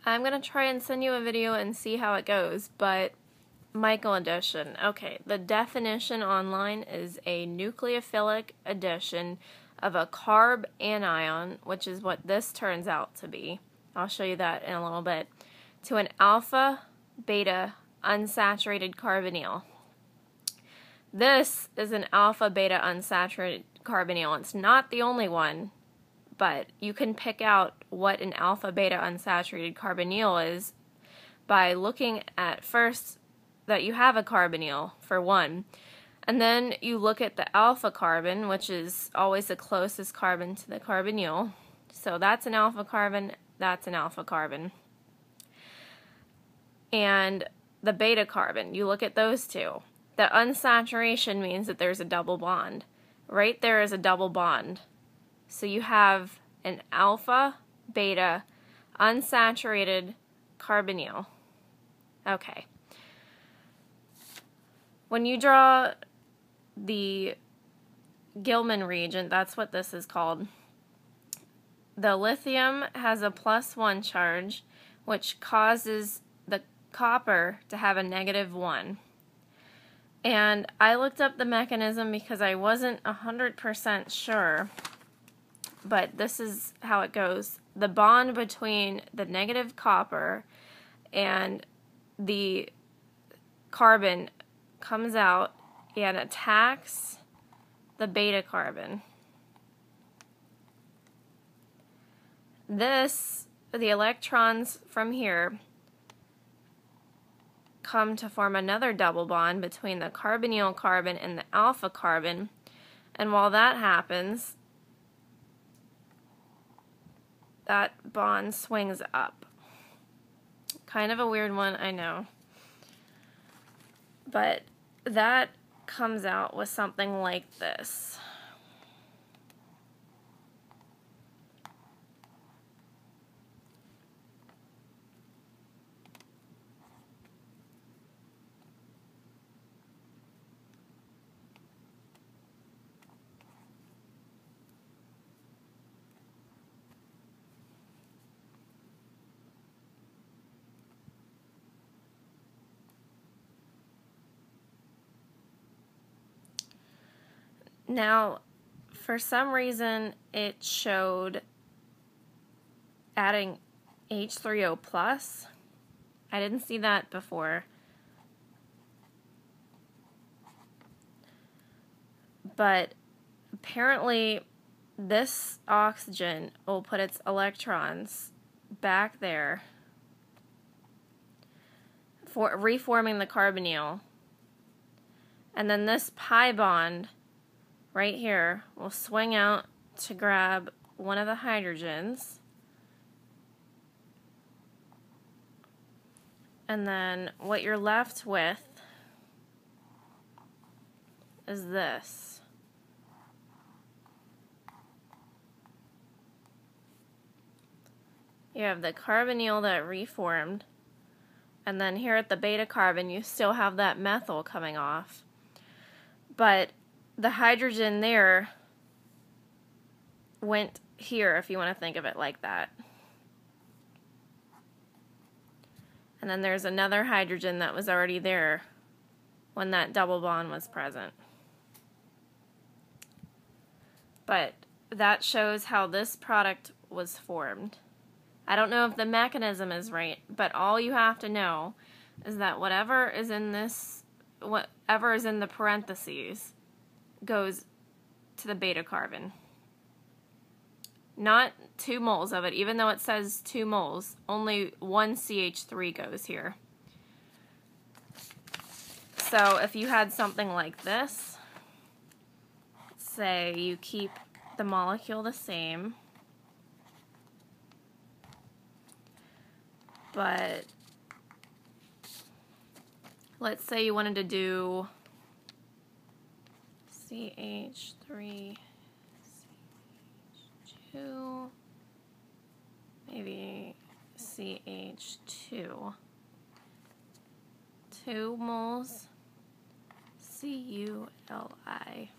I'm going to try and send you a video and see how it goes, but Michael addition. Okay, the definition online is a nucleophilic addition of a carb anion, which is what this turns out to be. I'll show you that in a little bit, to an alpha beta unsaturated carbonyl. This is an alpha beta unsaturated carbonyl. It's not the only one, but you can pick out what an alpha beta unsaturated carbonyl is by looking at first that you have a carbonyl, for one, and then you look at the alpha carbon, which is always the closest carbon to the carbonyl. So that's an alpha carbon, that's an alpha carbon. And the beta carbon, you look at those two. The unsaturation means that there's a double bond. Right there is a double bond. So you have an alpha beta unsaturated carbonyl. Okay. When you draw the Gilman reagent, that's what this is called. The lithium has a +1 charge, which causes the copper to have a -1. And I looked up the mechanism because I wasn't 100% sure, but this is how it goes. The bond between the negative copper and the carbon comes out and attacks the beta carbon. The electrons from here come to form another double bond between the carbonyl carbon and the alpha carbon, and while that happens, that bond swings up. Kind of a weird one, I know. But that comes out with something like this. Now, for some reason, it showed adding H3O+. I didn't see that before. But apparently, this oxygen will put its electrons back there, for reforming the carbonyl. And then this pi bond right here will swing out to grab one of the hydrogens, and then what you're left with is this. You have the carbonyl that reformed, and then here at the beta carbon you still have that methyl coming off, but the hydrogen there went here, if you want to think of it like that. And then there's another hydrogen that was already there when that double bond was present. But that shows how this product was formed. I don't know if the mechanism is right, but all you have to know is that whatever is in the parentheses goes to the beta carbon. Not 2 moles of it, even though it says 2 moles, only 1 CH3 goes here. So if you had something like this, say you keep the molecule the same, but let's say you wanted to do CH3, CH2, maybe CH2, 2 moles CuLi.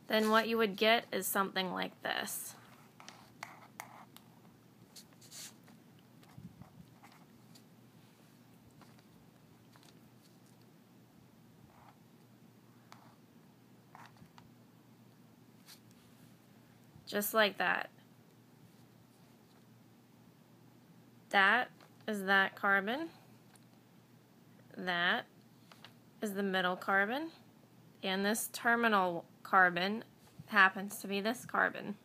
Then what you would get is something like this. just like that. That is that carbon. That is the middle carbon. And this terminal carbon happens to be this carbon.